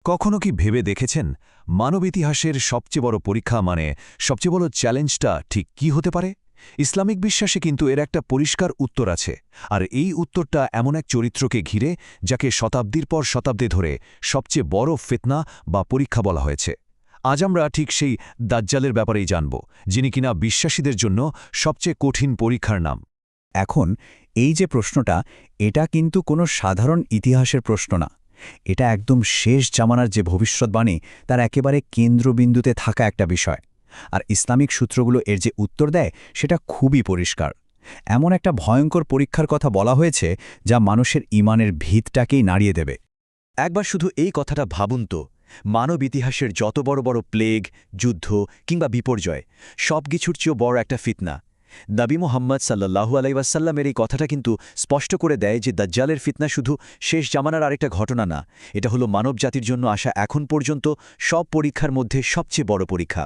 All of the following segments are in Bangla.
কখনো কি ভেবে দেখেছেন মানব ইতিহাসের সবচেয়ে বড় পরীক্ষা মানে সবচেয়ে বড় চ্যালেঞ্জটা ঠিক কি হতে পারে? ইসলামিক বিশ্বাসে কিন্তু এর একটা পরিষ্কার উত্তর আছে, আর এই উত্তরটা এমন এক চরিত্রকে ঘিরে যাকে শতাব্দীর পর শতাব্দী ধরে সবচেয়ে বড় ফিতনা বা পরীক্ষা বলা হয়েছে। আজ আমরা ঠিক সেই দাজ্জালের ব্যাপারেই জানব, যিনি কিনা বিশ্বাসীদের জন্য সবচেয়ে কঠিন পরীক্ষার নাম। এখন এই যে প্রশ্নটা, এটা কিন্তু কোনো সাধারণ ইতিহাসের প্রশ্ন না। এটা একদম শেষ জামানার যে ভবিষ্যৎবাণী, তার একেবারে কেন্দ্রবিন্দুতে থাকা একটা বিষয়। আর ইসলামিক সূত্রগুলো এর যে উত্তর দেয় সেটা খুবই পরিষ্কার। এমন একটা ভয়ঙ্কর পরীক্ষার কথা বলা হয়েছে যা মানুষের ঈমানের ভিতটাকেই নাড়িয়ে দেবে। একবার শুধু এই কথাটা ভাবুন তো, মানব ইতিহাসের যত বড় বড় প্লেগ, যুদ্ধ কিংবা বিপর্যয়, সব কিছুর চেয়েও বড় একটা ফিতনা। নবী মুহাম্মদ সাল্লাল্লাহু আলাইহি ওয়াসাল্লামের এই কথাটা কিন্তু স্পষ্ট করে দেয় যে দাজ্জালের ফিতনা শুধু শেষ জামানার আরেকটা ঘটনা না, এটা হলো মানবজাতির জন্য আসা এখন পর্যন্ত সব পরীক্ষার মধ্যে সবচেয়ে বড় পরীক্ষা।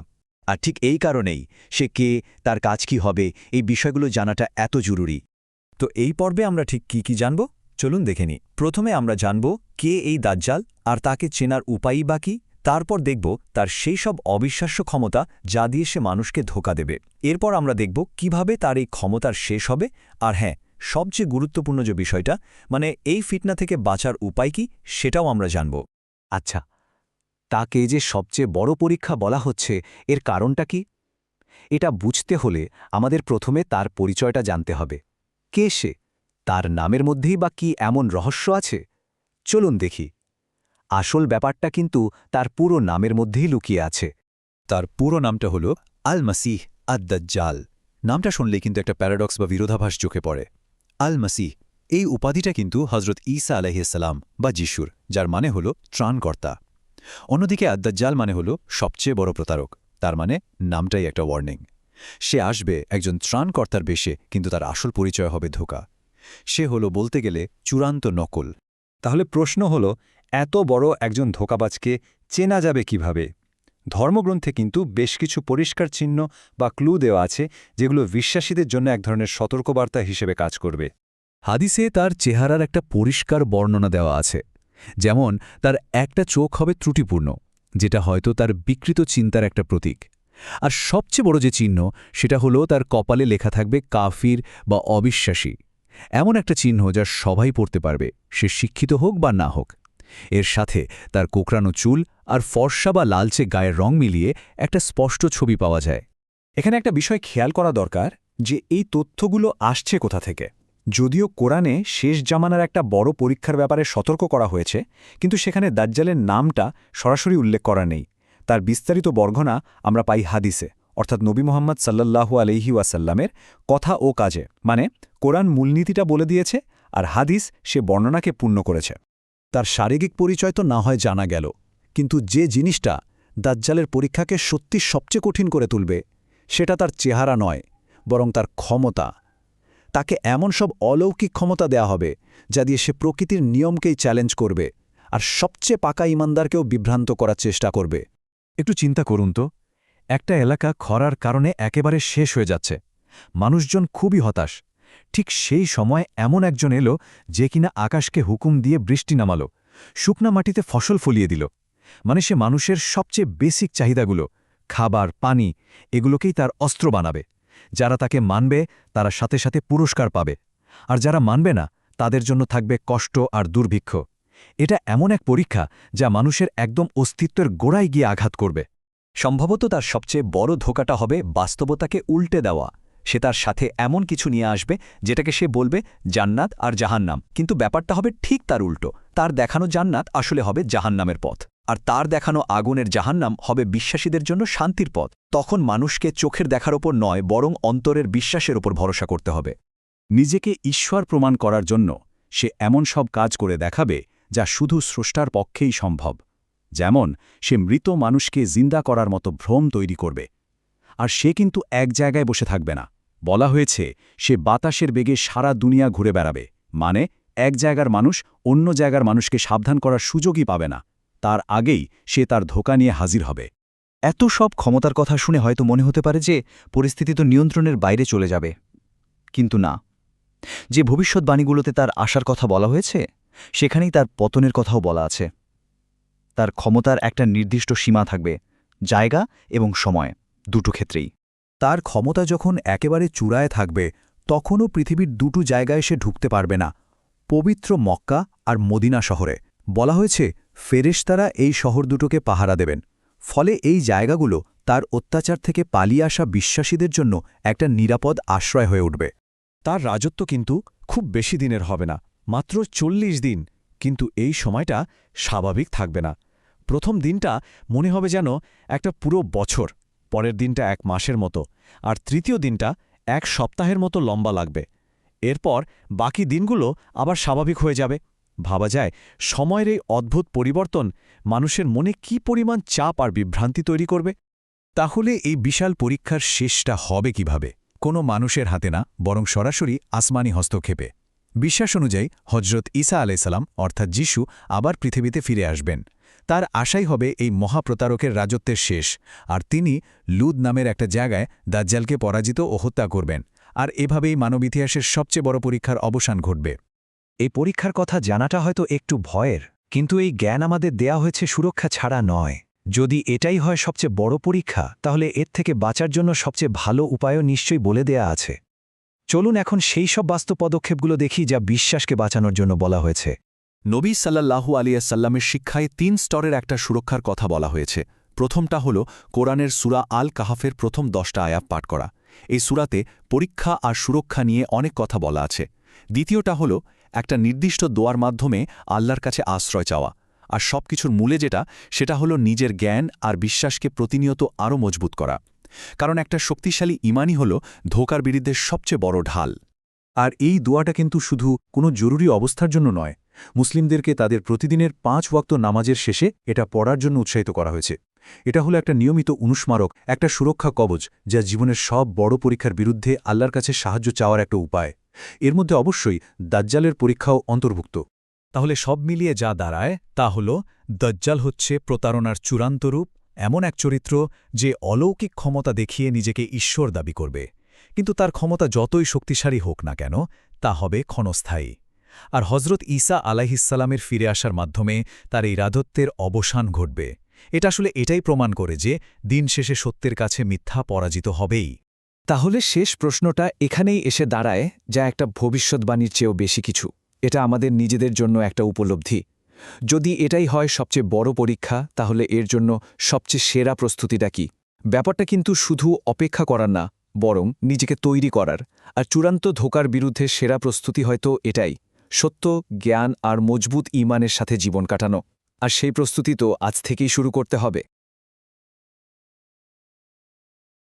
আর ঠিক এই কারণেই সে কে, তার কাজ কি হবে, এই বিষয়গুলো জানাটা এত জরুরি। তো এই পর্বে আমরা ঠিক কি জানব? চলুন দেখে নিই। প্রথমে আমরা জানব কে এই দাজ্জাল, আর তাকে চেনার উপায়ই বা কী। তারপর দেখব তার সেই সব অবিশ্বাস্য ক্ষমতা যা দিয়ে সে মানুষকে ধোঁকা দেবে। এরপর আমরা দেখব কিভাবে তার এই ক্ষমতার শেষ হবে। আর হ্যাঁ, সবচেয়ে গুরুত্বপূর্ণ যে বিষয়টা, মানে এই ফিতনা থেকে বাঁচার উপায় কি, সেটাও আমরা জানব। আচ্ছা, তাকে যে সবচেয়ে বড় পরীক্ষা বলা হচ্ছে, এর কারণটা কি? এটা বুঝতে হলে আমাদের প্রথমে তার পরিচয়টা জানতে হবে। কে সে? তার নামের মধ্যেই বা কি এমন রহস্য আছে? চলুন দেখি। আসল ব্যাপারটা কিন্তু তার পুরো নামের মধ্যেই লুকিয়ে আছে। তার পুরো নামটা হল আল মাসিহ আদ-দাজ্জাল। নামটা শুনলেই কিন্তু একটা প্যারাডক্স বা বিরোধাভাস চোখে পড়ে। আল মাসিহ, এই উপাধিটা কিন্তু হজরত ঈসা আলাইহিসসালাম বা যিশুর, যার মানে হল ত্রাণকর্তা। অন্যদিকে আদ-দাজ্জাল মানে হল সবচেয়ে বড় প্রতারক। তার মানে নামটাই একটা ওয়ার্নিং। সে আসবে একজন ত্রাণকর্তার বেশে, কিন্তু তার আসল পরিচয় হবে ধোঁকা। সে হলো বলতে গেলে চূড়ান্ত নকল। তাহলে প্রশ্ন হল, এত বড় একজন ধোঁকাবাজকে চেনা যাবে কিভাবে? ধর্মগ্রন্থে কিন্তু বেশ কিছু পরিষ্কার চিহ্ন বা ক্লু দেওয়া আছে, যেগুলো বিশ্বাসীদের জন্য এক ধরনের সতর্কবার্তা হিসেবে কাজ করবে। হাদিসে তার চেহারার একটা পরিষ্কার বর্ণনা দেওয়া আছে। যেমন তার একটা চোখ হবে ত্রুটিপূর্ণ, যেটা হয়তো তার বিকৃত চিন্তার একটা প্রতীক। আর সবচেয়ে বড় যে চিহ্ন, সেটা হলো তার কপালে লেখা থাকবে কাফির বা অবিশ্বাসী। এমন একটা চিহ্ন যা সবাই পড়তে পারবে, সে শিক্ষিত হোক বা না হোক। এর সাথে তার কোকড়ানো চুল আর ফর্সা বা লালচে গায়ের রং মিলিয়ে একটা স্পষ্ট ছবি পাওয়া যায়। এখানে একটা বিষয় খেয়াল করা দরকার যে এই তথ্যগুলো আসছে কোথা থেকে। যদিও কোরআনে শেষ জামানার একটা বড় পরীক্ষার ব্যাপারে সতর্ক করা হয়েছে, কিন্তু সেখানে দাজ্জালের নামটা সরাসরি উল্লেখ করা নেই। তার বিস্তারিত বর্ণনা আমরা পাই হাদিসে, অর্থাৎ নবী মুহাম্মদ সাল্লাল্লাহু আলাইহি ওয়াসাল্লামের কথা ও কাজে। মানে কোরআন মূলনীতিটা বলে দিয়েছে, আর হাদিস সে বর্ণনাকে পূর্ণ করেছে। তার শারীরিক পরিচয় তো না হয় জানা গেল, কিন্তু যে জিনিসটা দাজ্জালের পরীক্ষাকে সত্যি সবচেয়ে কঠিন করে তুলবে, সেটা তার চেহারা নয়, বরং তার ক্ষমতা। তাকে এমন সব অলৌকিক ক্ষমতা দেয়া হবে যা দিয়ে সে প্রকৃতির নিয়মকেই চ্যালেঞ্জ করবে, আর সবচেয়ে পাকা ইমানদারকেও বিভ্রান্ত করার চেষ্টা করবে। একটু চিন্তা করুন তো, একটা এলাকা খরার কারণে একেবারে শেষ হয়ে যাচ্ছে, মানুষজন খুবই হতাশ। ঠিক সেই সময় এমন একজন এলো যে কিনা আকাশকে হুকুম দিয়ে বৃষ্টি নামালো, শুকনা মাটিতে ফসল ফলিয়ে দিল। মানে সে মানুষের সবচেয়ে বেসিক চাহিদাগুলো, খাবার, পানি, এগুলোকেই তার অস্ত্র বানাবে। যারা তাকে মানবে তারা সাথে সাথে পুরস্কার পাবে, আর যারা মানবে না তাদের জন্য থাকবে কষ্ট আর দুর্ভিক্ষ। এটা এমন এক পরীক্ষা যা মানুষের একদম অস্তিত্বের গোড়ায় গিয়ে আঘাত করবে। সম্ভবত তার সবচেয়ে বড় ধোঁকাটা হবে বাস্তবতাকে উল্টে দেওয়া। সে তার সাথে এমন কিছু নিয়ে আসবে যেটাকে সে বলবে জান্নাত আর জাহান্নাম, কিন্তু ব্যাপারটা হবে ঠিক তার উল্টো। তার দেখানো জান্নাত আসলে হবে জাহান্নামের পথ, আর তার দেখানো আগুনের জাহান্নাম হবে বিশ্বাসীদের জন্য শান্তির পথ। তখন মানুষকে চোখের দেখার ওপর নয়, বরং অন্তরের বিশ্বাসের ওপর ভরসা করতে হবে। নিজেকে ঈশ্বর প্রমাণ করার জন্য সে এমন সব কাজ করে দেখাবে যা শুধু স্রষ্টার পক্ষেই সম্ভব। যেমন সে মৃত মানুষকে জিন্দা করার মতো ভ্রম তৈরি করবে। আর সে কিন্তু এক জায়গায় বসে থাকবে না। বলা হয়েছে সে বাতাসের বেগে সারা দুনিয়া ঘুরে বেড়াবে। মানে এক জায়গার মানুষ অন্য জায়গার মানুষকে সাবধান করার সুযোগই পাবে না। তার আগেই সে তার ধোঁকা নিয়ে হাজির হবে। এত সব ক্ষমতার কথা শুনে হয়তো মনে হতে পারে যে পরিস্থিতি তো নিয়ন্ত্রণের বাইরে চলে যাবে, কিন্তু না। যে ভবিষ্যৎবাণীগুলোতে তার আসার কথা বলা হয়েছে, সেখানেই তার পতনের কথাও বলা আছে। তার ক্ষমতার একটা নির্দিষ্ট সীমা থাকবে, জায়গা এবং সময় দুটো ক্ষেত্রেই। তার ক্ষমতা যখন একেবারে চূড়ায় থাকবে তখনও পৃথিবীর দুটো জায়গায় সে ঢুকতে পারবে না, পবিত্র মক্কা আর মদিনা শহরে। বলা হয়েছে ফেরেশতারা এই শহর দুটোকে পাহারা দেবেন, ফলে এই জায়গাগুলো তার অত্যাচার থেকে পালিয়ে আসা বিশ্বাসীদের জন্য একটা নিরাপদ আশ্রয় হয়ে উঠবে। তার রাজত্ব কিন্তু খুব বেশি দিনের হবে না, মাত্র 40 দিন। কিন্তু এই সময়টা স্বাভাবিক থাকবে না। প্রথম দিনটা মনে হবে যেন একটা পুরো বছর, পরের দিনটা 1 মাসের মতো, আর তৃতীয় দিনটা 1 সপ্তাহের মতো লম্বা লাগবে। এরপর বাকি দিনগুলো আবার স্বাভাবিক হয়ে যাবে। ভাবা যায় সময়ের এই অদ্ভুত পরিবর্তন মানুষের মনে কি পরিমাণ চাপ আর বিভ্রান্তি তৈরি করবে। তাহলে এই বিশাল পরীক্ষার শেষটা হবে কিভাবে? কোনো মানুষের হাতে না, বরং সরাসরি আসমানি হস্তক্ষেপে। বিশ্বাস অনুযায়ী হজরত ঈসা আলাইসাল্লাম অর্থাৎ যিশু আবার পৃথিবীতে ফিরে আসবেন। তার আশাই হবে এই মহাপ্রতারকের রাজত্বের শেষ, আর তিনি লুদ নামের একটা জায়গায় দাজ্জালকে পরাজিত ও হত্যা করবেন। আর এভাবেই মানব ইতিহাসের সবচেয়ে বড় পরীক্ষার অবসান ঘটবে। এই পরীক্ষার কথা জানাটা হয়তো একটু ভয়ের, কিন্তু এই জ্ঞান আমাদের দেয়া হয়েছে সুরক্ষা ছাড়া নয়। যদি এটাই হয় সবচেয়ে বড় পরীক্ষা, তাহলে এর থেকে বাঁচার জন্য সবচেয়ে ভালো উপায়ও নিশ্চয়ই বলে দেয়া আছে। চলুন এখন সেই সব বাস্তব পদক্ষেপগুলো দেখি যা বিশ্বাসকে বাঁচানোর জন্য বলা হয়েছে। নবী সাল্লাল্লাহু আলাইহি সাল্লামের শিক্ষায় 3 স্তরের একটা সুরক্ষার কথা বলা হয়েছে। প্রথমটা হল কোরআনের সূরা আল কাহাফের প্রথম 10টা আয়াত পাঠ করা। এই সূরাতে পরীক্ষা আর সুরক্ষা নিয়ে অনেক কথা বলা আছে। দ্বিতীয়টা হল একটা নির্দিষ্ট দোয়ার মাধ্যমে আল্লাহর কাছে আশ্রয় চাওয়া। আর সবকিছুর মূলে সেটা হলো নিজের জ্ঞান আর বিশ্বাসকে প্রতিনিয়ত আরও মজবুত করা। কারণ একটা শক্তিশালী ঈমানই হল ধোঁকার বিরুদ্ধে সবচেয়ে বড় ঢাল। আর এই দোয়াটা কিন্তু শুধু কোনো জরুরি অবস্থার জন্য নয়, মুসলিমদেরকে তাদের প্রতিদিনের 5 ওয়াক্ত নামাজের শেষে এটা পড়ার জন্য উৎসাহিত করা হয়েছে। এটা হলো একটা নিয়মিত অনুস্মারক, একটা সুরক্ষা কবচ, যা জীবনের সব বড় পরীক্ষার বিরুদ্ধে আল্লাহর কাছে সাহায্য চাওয়ার একটা উপায়। এর মধ্যে অবশ্যই দাজ্জালের পরীক্ষাও অন্তর্ভুক্ত। তাহলে সব মিলিয়ে যা দাঁড়ায় তা হল দাজ্জাল হচ্ছে প্রতারণার চূড়ান্ত রূপ, এমন এক চরিত্র যে অলৌকিক ক্ষমতা দেখিয়ে নিজেকে ঈশ্বর দাবি করবে। কিন্তু তার ক্ষমতা যতই শক্তিশালী হোক না কেন, তা হবে ক্ষণস্থায়ী। আর হজরত ঈসা আলাইহিসসালামের ফিরে আসার মাধ্যমে তার এই রাজত্বের অবসান ঘটবে। এটা আসলে এটাই প্রমাণ করে যে দিন শেষে সত্যের কাছে মিথ্যা পরাজিত হবেই। তাহলে শেষ প্রশ্নটা এখানেই এসে দাঁড়ায়, যা একটা ভবিষ্যৎবাণীর চেয়েও বেশি কিছু। এটা আমাদের নিজেদের জন্য একটা উপলব্ধি। যদি এটাই হয় সবচেয়ে বড় পরীক্ষা, তাহলে এর জন্য সবচেয়ে সেরা প্রস্তুতিটা কি? ব্যাপারটা কিন্তু শুধু অপেক্ষা করার না, বরং নিজেকে তৈরি করার। আর চূড়ান্ত ধোঁকার বিরুদ্ধে সেরা প্রস্তুতি হয়তো এটাই, সত্য, জ্ঞান আর মজবুত ঈমানের সাথে জীবন কাটানো। আর সেই প্রস্তুতি তো আজ থেকেই শুরু করতে হবে।